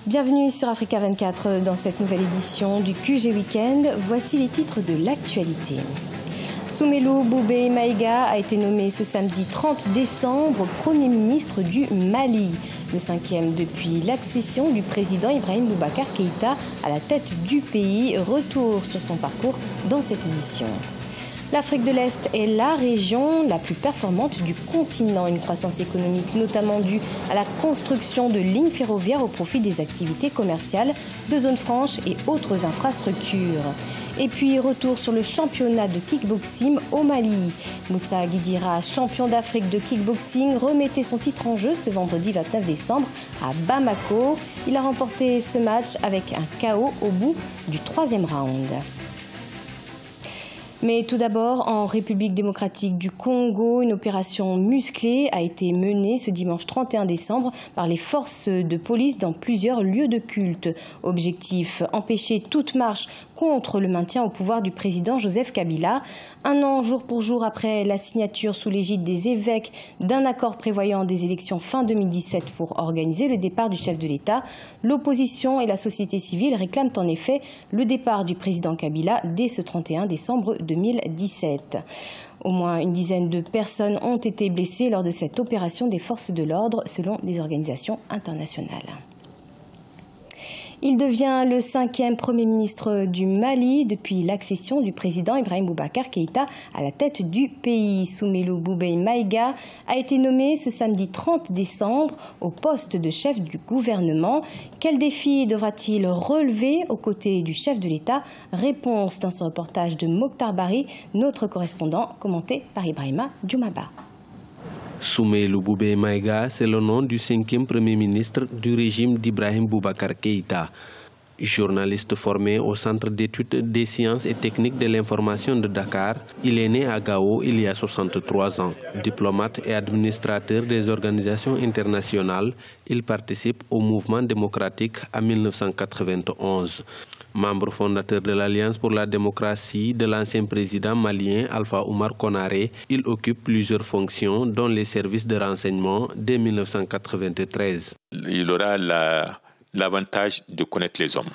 Bienvenue sur Africa 24 dans cette nouvelle édition du QG Weekend. Voici les titres de l'actualité. Soumeylou Boubèye Maïga a été nommé ce samedi 30 décembre Premier ministre du Mali, le 5e depuis l'accession du président Ibrahim Boubacar Keïta à la tête du pays. Retour sur son parcours dans cette édition. L'Afrique de l'Est est la région la plus performante du continent. Une croissance économique notamment due à la construction de lignes ferroviaires au profit des activités commerciales, de zones franches et autres infrastructures. Et puis retour sur le championnat de kickboxing au Mali. Moussa Guidira, champion d'Afrique de kickboxing, remettait son titre en jeu ce vendredi 29 décembre à Bamako. Il a remporté ce match avec un KO au bout du 3e round. Mais tout d'abord, en République démocratique du Congo, une opération musclée a été menée ce dimanche 31 décembre par les forces de police dans plusieurs lieux de culte. Objectif, empêcher toute marche contre le maintien au pouvoir du président Joseph Kabila. Un an jour pour jour après la signature sous l'égide des évêques d'un accord prévoyant des élections fin 2017 pour organiser le départ du chef de l'État, l'opposition et la société civile réclament en effet le départ du président Kabila dès ce 31 décembre 2017. Au moins une dizaine de personnes ont été blessées lors de cette opération des forces de l'ordre selon des organisations internationales. Il devient le 5e Premier ministre du Mali depuis l'accession du président Ibrahim Boubacar Keïta à la tête du pays. Soumeylou Boubèye Maïga a été nommé ce samedi 30 décembre au poste de chef du gouvernement. Quel défi devra-t-il relever aux côtés du chef de l'État? Réponse dans ce reportage de Mokhtar Bari, notre correspondant, commenté par Ibrahima Djoumaba. Soumeylou Boubèye Maïga, c'est le nom du 5e Premier ministre du régime d'Ibrahim Boubacar Keïta. Journaliste formé au Centre d'études des sciences et techniques de l'information de Dakar, il est né à Gao il y a 63 ans. Diplomate et administrateur des organisations internationales, il participe au mouvement démocratique en 1991. Membre fondateur de l'Alliance pour la démocratie de l'ancien président malien Alpha Oumar Konaré, il occupe plusieurs fonctions dont les services de renseignement dès 1993. Il aura l'avantage de connaître les hommes.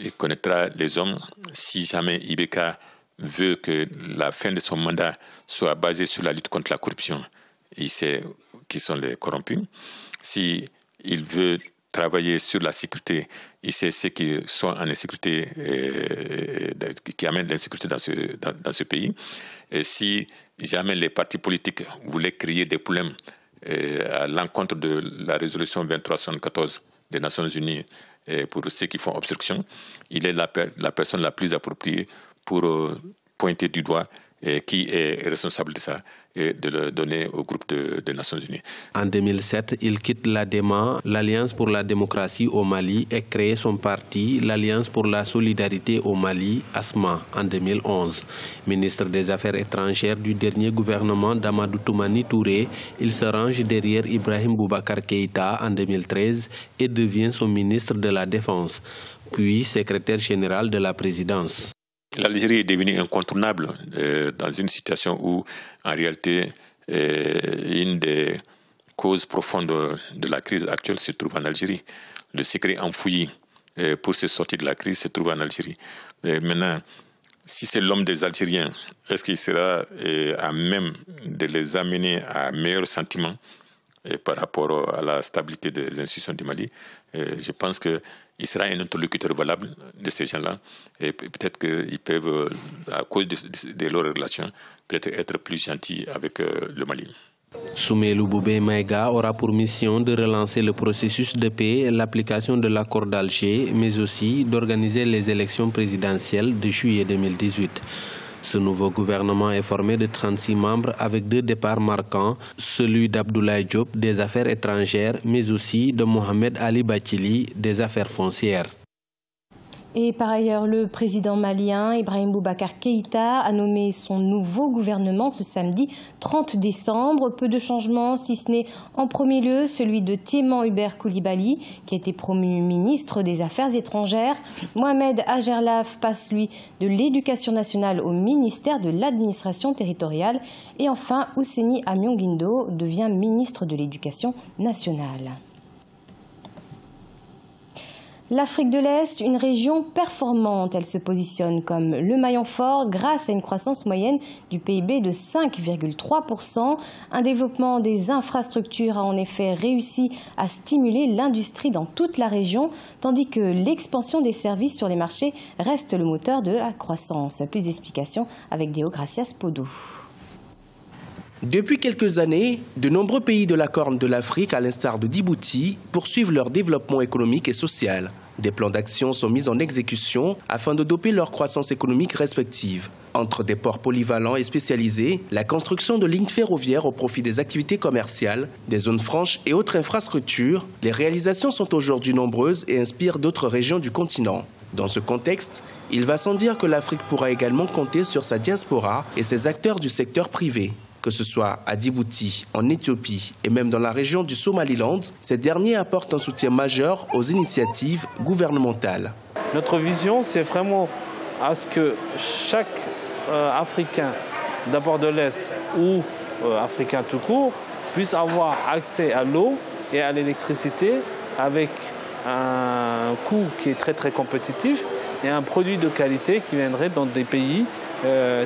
Il connaîtra les hommes si jamais Ibeka veut que la fin de son mandat soit basée sur la lutte contre la corruption. Il sait qui sont les corrompus. Si il veut travailler sur la sécurité, il sait ceux qui sont en insécurité, qui amènent l'insécurité dans ce pays. Et si jamais les partis politiques voulaient créer des problèmes à l'encontre de la résolution 2374 des Nations Unies pour ceux qui font obstruction, il est la personne la plus appropriée pour pointer du doigt qui est responsable de ça et de le donner au groupe des Nations Unies. En 2007, il quitte l'ADEMA, l'Alliance pour la démocratie au Mali, et crée son parti, l'Alliance pour la solidarité au Mali, ASMA, en 2011. Ministre des Affaires étrangères du dernier gouvernement d'Amadou Toumani Touré, il se range derrière Ibrahim Boubacar Keïta en 2013 et devient son ministre de la Défense, puis secrétaire général de la présidence. L'Algérie est devenue incontournable dans une situation où, en réalité, une des causes profondes de la crise actuelle se trouve en Algérie. Le secret enfoui pour se sortir de la crise se trouve en Algérie. Maintenant, si c'est l'homme des Algériens, est-ce qu'il sera à même de les amener à un meilleur sentiment par rapport à la stabilité des institutions du Mali? Je pense qu'il sera un interlocuteur valable de ces gens-là et peut-être qu'ils peuvent, à cause de leurs relations, peut-être être plus gentils avec le Mali. Soumeylou Boubèye Maïga aura pour mission de relancer le processus de paix, l'application de l'accord d'Alger, mais aussi d'organiser les élections présidentielles de juillet 2018. Ce nouveau gouvernement est formé de 36 membres avec 2 départs marquants, celui d'Abdoulaye Diop des Affaires étrangères, mais aussi de Mohamed Ali Bathily des Affaires foncières. Et par ailleurs, le président malien Ibrahim Boubacar Keïta a nommé son nouveau gouvernement ce samedi 30 décembre. Peu de changements, si ce n'est en premier lieu celui de Tieman Hubert Coulibaly, qui a été promu ministre des Affaires étrangères. Mohamed Agerlaf passe, lui, de l'Éducation nationale au ministère de l'Administration territoriale. Et enfin, Ousseini Amion-Guindo devient ministre de l'Éducation nationale. L'Afrique de l'Est, une région performante. Elle se positionne comme le maillon fort grâce à une croissance moyenne du PIB de 5,3%. Un développement des infrastructures a en effet réussi à stimuler l'industrie dans toute la région, tandis que l'expansion des services sur les marchés reste le moteur de la croissance. Plus d'explications avec Deo Gracias Podo. Depuis quelques années, de nombreux pays de la Corne de l'Afrique, à l'instar de Djibouti, poursuivent leur développement économique et social. Des plans d'action sont mis en exécution afin de doper leur croissance économique respective. Entre des ports polyvalents et spécialisés, la construction de lignes ferroviaires au profit des activités commerciales, des zones franches et autres infrastructures, les réalisations sont aujourd'hui nombreuses et inspirent d'autres régions du continent. Dans ce contexte, il va sans dire que l'Afrique pourra également compter sur sa diaspora et ses acteurs du secteur privé. Que ce soit à Djibouti, en Éthiopie et même dans la région du Somaliland, ces derniers apportent un soutien majeur aux initiatives gouvernementales. Notre vision, c'est vraiment à ce que chaque Africain, d'abord de l'Est ou Africain tout court, puisse avoir accès à l'eau et à l'électricité avec un coût qui est très très compétitif et un produit de qualité qui viendrait dans des pays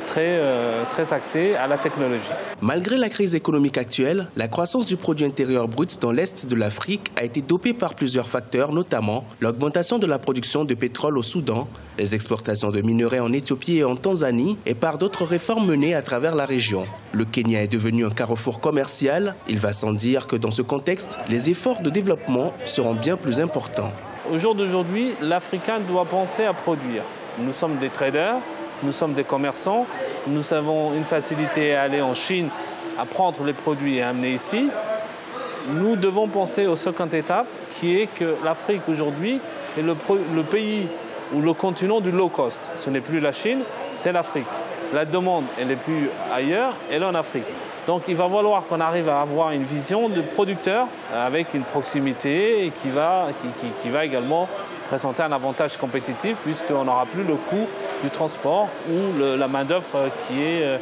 très axés à la technologie. Malgré la crise économique actuelle, la croissance du produit intérieur brut dans l'Est de l'Afrique a été dopée par plusieurs facteurs, notamment l'augmentation de la production de pétrole au Soudan, les exportations de minerais en Éthiopie et en Tanzanie et par d'autres réformes menées à travers la région. Le Kenya est devenu un carrefour commercial. Il va sans dire que dans ce contexte, les efforts de développement seront bien plus importants. Au jour d'aujourd'hui, l'Africain doit penser à produire. Nous sommes des traders. Nous sommes des commerçants, nous avons une facilité à aller en Chine, à prendre les produits et à amener ici. Nous devons penser aux seconde étape, qui est que l'Afrique aujourd'hui est le pays ou le continent du low cost. Ce n'est plus la Chine, c'est l'Afrique. La demande, elle n'est plus ailleurs, elle est en Afrique. Donc il va falloir qu'on arrive à avoir une vision de producteur avec une proximité et qui va également présenter un avantage compétitif puisqu'on n'aura plus le coût du transport ou la main-d'œuvre qui est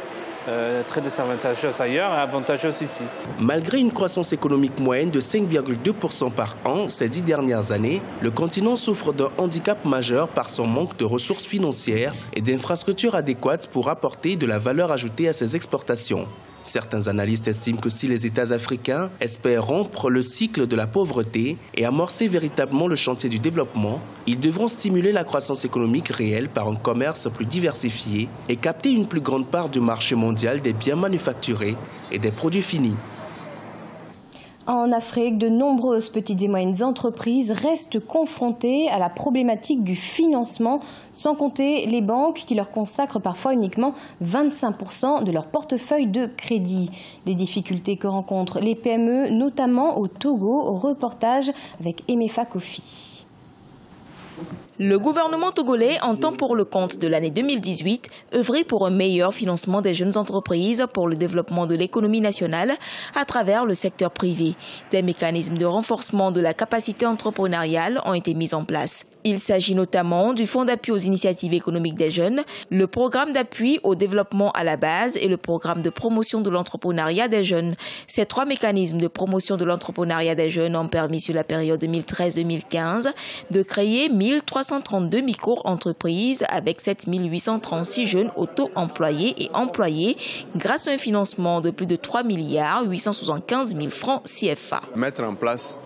très désavantageuse ailleurs et avantageuse ici. Malgré une croissance économique moyenne de 5,2% par an ces 10 dernières années, le continent souffre d'un handicap majeur par son manque de ressources financières et d'infrastructures adéquates pour apporter de la valeur ajoutée à ses exportations. Certains analystes estiment que si les États africains espèrent rompre le cycle de la pauvreté et amorcer véritablement le chantier du développement, ils devront stimuler la croissance économique réelle par un commerce plus diversifié et capter une plus grande part du marché mondial des biens manufacturés et des produits finis. En Afrique, de nombreuses petites et moyennes entreprises restent confrontées à la problématique du financement, sans compter les banques qui leur consacrent parfois uniquement 25% de leur portefeuille de crédit. Des difficultés que rencontrent les PME, notamment au Togo, reportage avec Emefa Kofi. Le gouvernement togolais entend pour le compte de l'année 2018 œuvrer pour un meilleur financement des jeunes entreprises pour le développement de l'économie nationale à travers le secteur privé. Des mécanismes de renforcement de la capacité entrepreneuriale ont été mis en place. Il s'agit notamment du Fonds d'appui aux initiatives économiques des jeunes, le programme d'appui au développement à la base et le programme de promotion de l'entrepreneuriat des jeunes. Ces trois mécanismes de promotion de l'entrepreneuriat des jeunes ont permis sur la période 2013-2015 de créer 1332 micro-entreprises avec 7836 jeunes auto-employés et employés grâce à un financement de plus de 3 875 000 francs CFA. Mettre en place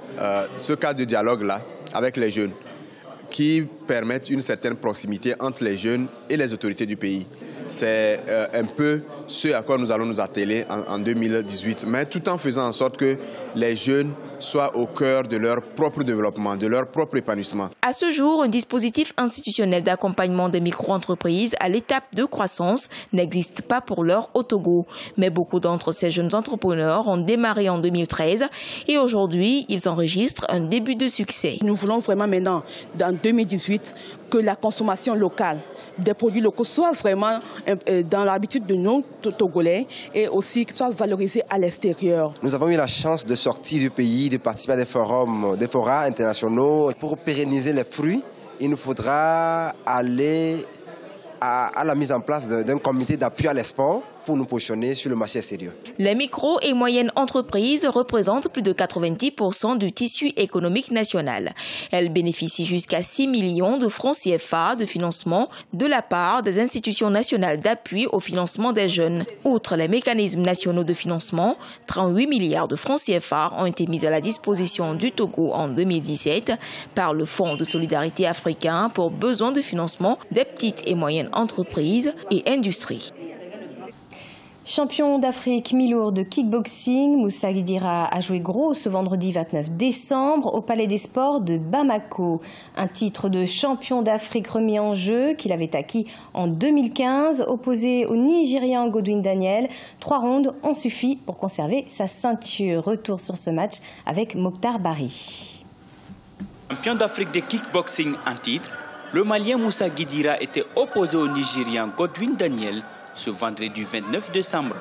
ce cadre de dialogue-là avec les jeunes qui permettent une certaine proximité entre les jeunes et les autorités du pays. C'est un peu ce à quoi nous allons nous atteler en 2018, mais tout en faisant en sorte que les jeunes soient au cœur de leur propre développement, de leur propre épanouissement. À ce jour, un dispositif institutionnel d'accompagnement des micro-entreprises à l'étape de croissance n'existe pas pour l'heure au Togo. Mais beaucoup d'entre ces jeunes entrepreneurs ont démarré en 2013 et aujourd'hui, ils enregistrent un début de succès. Nous voulons vraiment maintenant, dans 2018, que la consommation locale des produits locaux soit vraiment dans l'habitude de nos Togolais et aussi soit valorisée à l'extérieur. Nous avons eu la chance de sortir du pays, de participer à des forats internationaux. Pour pérenniser les fruits, il nous faudra aller à la mise en place d'un comité d'appui à l'export pour nous positionner sur le marché extérieur. Les micro et moyennes entreprises représentent plus de 90% du tissu économique national. Elles bénéficient jusqu'à 6 millions de francs CFA de financement de la part des institutions nationales d'appui au financement des jeunes. Outre les mécanismes nationaux de financement, 38 milliards de francs CFA ont été mis à la disposition du Togo en 2017 par le Fonds de solidarité africain pour besoin de financement des petites et moyennes entreprises et industries. Champion d'Afrique mi-lourd de kickboxing, Moussa Guidira a joué gros ce vendredi 29 décembre au Palais des Sports de Bamako. Un titre de champion d'Afrique remis en jeu qu'il avait acquis en 2015, opposé au Nigérian Godwin Daniel. 3 rounds ont suffi pour conserver sa ceinture. Retour sur ce match avec Mokhtar Bari. Champion d'Afrique de kickboxing en titre, le Malien Moussa Guidira était opposé au Nigérian Godwin Daniel ce vendredi 29 décembre.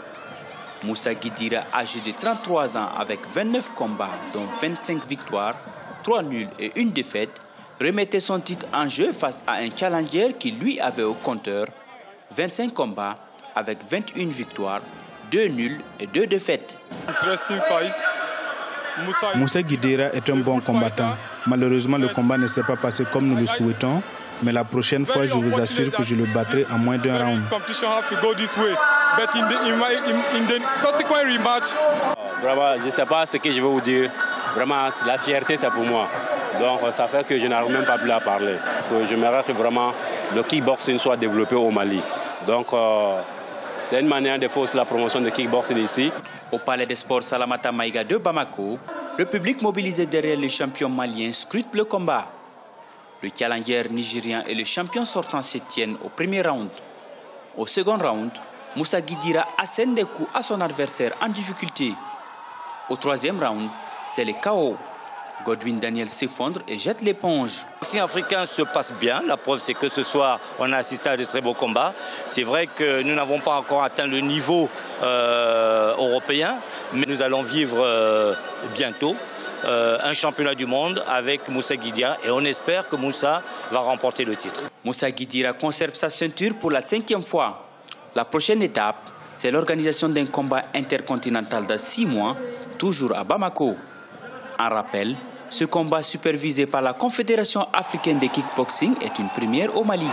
Moussa Guidira, âgé de 33 ans avec 29 combats, dont 25 victoires, 3 nuls et 1 défaite, remettait son titre en jeu face à un challenger qui lui avait au compteur 25 combats avec 21 victoires, 2 nuls et 2 défaites. Moussa Guidira est un bon combattant. Malheureusement, le combat ne s'est pas passé comme nous le souhaitons. Mais la prochaine fois, je vous assure que je le battrai en moins d'1 round. Vraiment, je ne sais pas ce que je vais vous dire. Vraiment, la fierté, c'est pour moi. Donc, ça fait que je n'arrive même pas plus à parler. Parce que j'aimerais que vraiment le kickboxing soit développé au Mali. Donc, c'est une manière de faire aussi la promotion de kickboxing ici. Au Palais des Sports Salamata Maïga de Bamako, le public mobilisé derrière les champions maliens scrute le combat. Le challenger nigérien et le champion sortant se tiennent au premier round. Au second round, Moussa Guidira assène des coups à son adversaire en difficulté. Au troisième round, c'est le KO. Godwin Daniel s'effondre et jette l'éponge. Le boxing africain se passe bien. La preuve, c'est que ce soir, on a assisté à de très beaux combats. C'est vrai que nous n'avons pas encore atteint le niveau européen, mais nous allons vivre bientôt un championnat du monde avec Moussa Guidira et on espère que Moussa va remporter le titre. Moussa Guidira conserve sa ceinture pour la 5e fois. La prochaine étape, c'est l'organisation d'un combat intercontinental de 6 mois, toujours à Bamako. En rappel, ce combat supervisé par la Confédération africaine de kickboxing est une première au Mali.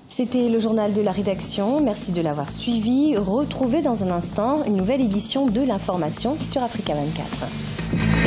C'était le journal de la rédaction. Merci de l'avoir suivi. Retrouvez dans un instant une nouvelle édition de l'information sur Africa 24.